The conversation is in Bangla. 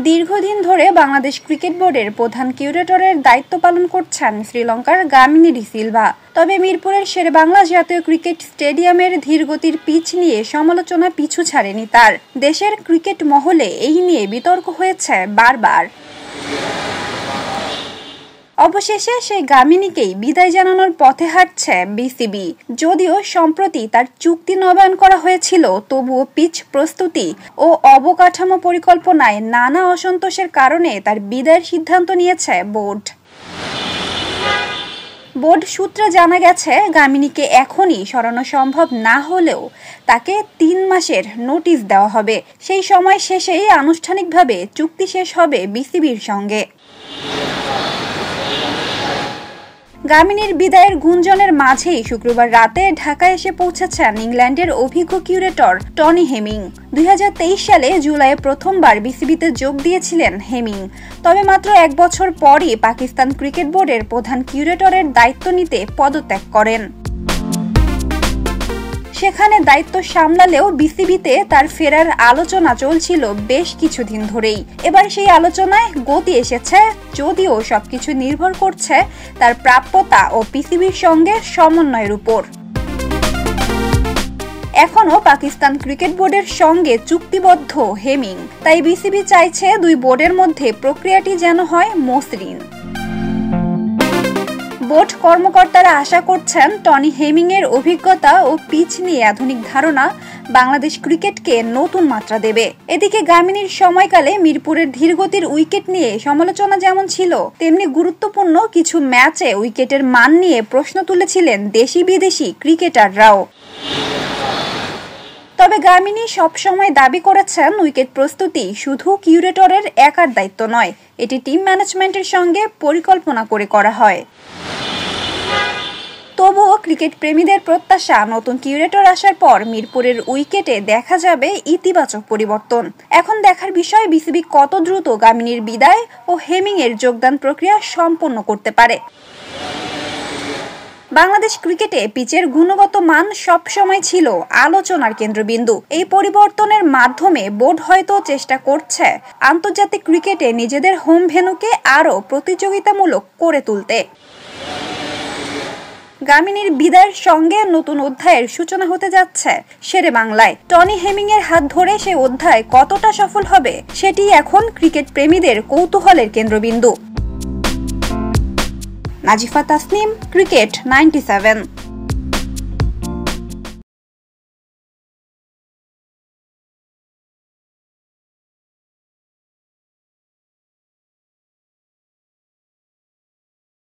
দীর্ঘদিন ধরে বাংলাদেশ ক্রিকেট বোর্ডের প্রধান কিউরেটরের দায়িত্ব পালন করছেন শ্রীলঙ্কার গামিনী ডি সিলভা। তবে মিরপুরের শেরেবাংলা জাতীয় ক্রিকেট স্টেডিয়ামের ধীরগতির পিচ নিয়ে সমালোচনা পিছু ছাড়েনি তার। দেশের ক্রিকেট মহলে এই নিয়ে বিতর্ক হয়েছে বারবার। অবশেষে সেই গামিনীকেই বিদায় জানানোর পথে হাঁটছে বিসিবি। যদিও সম্প্রতি তার চুক্তি নবায়ন করা হয়েছিল, তবুও পিচ প্রস্তুতি ও অবকাঠামো পরিকল্পনায় নানা অসন্তোষের কারণে তার বিদায়ের সিদ্ধান্ত নিয়েছে বোর্ড। বোর্ড সূত্রে জানা গেছে, গামিনীকে এখনই সরানো সম্ভব না হলেও তাকে 3 মাসের নোটিশ দেওয়া হবে। সেই সময় শেষেই আনুষ্ঠানিকভাবে চুক্তি শেষ হবে বিসিবির সঙ্গে। গামিনীর বিদায়ের গুঞ্জনের মাঝেই শুক্রবার রাতে ঢাকায় এসে পৌঁছেছেন ইংল্যান্ডের অভিজ্ঞ কিউরেটর টনি হেমিং। 2023 সালে জুলাইয়ে প্রথমবার বিসিবিতে যোগ দিয়েছিলেন হেমিং। তবে মাত্র 1 বছর পরই পাকিস্তান ক্রিকেট বোর্ডের প্রধান কিউরেটরের দায়িত্ব নিতে পদত্যাগ করেন। সেখানে দায়িত্ব সামলালেও বিসিবিতে তার ফেরার আলোচনা চলছিল বেশ কিছুদিন ধরেই। এবার সেই আলোচনায় গতি এসেছে, যদিও সবকিছু নির্ভর করছে তার প্রাপ্যতা ও পিসিবির সঙ্গে সমন্বয়ের উপর। এখনও পাকিস্তান ক্রিকেট বোর্ডের সঙ্গে চুক্তিবদ্ধ হেমিং, তাই বিসিবি চাইছে 2 বোর্ডের মধ্যে প্রক্রিয়াটি যেন হয় মসৃণ। বোর্ড কর্মকর্তারা আশা করছেন টনি হেমিং এর অভিজ্ঞতা ও পিচ নিয়ে আধুনিক ধারণা বাংলাদেশ ক্রিকেটকে নতুন মাত্রা দেবে। এদিকে গামিনীর সময়কালে মিরপুরের ধীরগতির উইকেট নিয়ে সমালোচনা যেমন ছিল, তেমনি গুরুত্বপূর্ণ কিছু ম্যাচে উইকেটের মান নিয়ে প্রশ্ন তুলেছিলেন দেশি বিদেশি ক্রিকেটাররাও। তবে গামিনী সবসময় দাবি করেছেন, উইকেট প্রস্তুতি শুধু কিউরেটরের একার দায়িত্ব নয়, এটি টিম ম্যানেজমেন্টের সঙ্গে পরিকল্পনা করে করা হয়। তবুও ক্রিকেট প্রেমীদের প্রত্যাশা, নতুন কিউরেটর আসার পর মিরপুরের উইকেটে দেখা যাবে ইতিবাচক পরিবর্তন। এখন দেখার বিষয় বিসিবি কত দ্রুত গামিনীর বিদায় ও হেমিং এর যোগদান প্রক্রিয়া সম্পন্ন করতে পারে। বাংলাদেশ ক্রিকেটে পিচের গুণগত মান সবসময় ছিল আলোচনার কেন্দ্রবিন্দু। এই পরিবর্তনের মাধ্যমে বোর্ড হয়তো চেষ্টা করছে আন্তর্জাতিক ক্রিকেটে নিজেদের হোম ভেন্যুকে আরও প্রতিযোগিতামূলক করে তুলতে। গামিনীর বিদায়ের সঙ্গে নতুন অধ্যায়ের সূচনা হতে যাচ্ছে শেরেবাংলায়। টনি হেমিং এর হাত ধরে সেই অধ্যায় কতটা সফল হবে, সেটি এখন ক্রিকেট প্রেমীদের কৌতূহলের কেন্দ্রবিন্দু। নাজিফা তাসনিম, ক্রিকেট 97।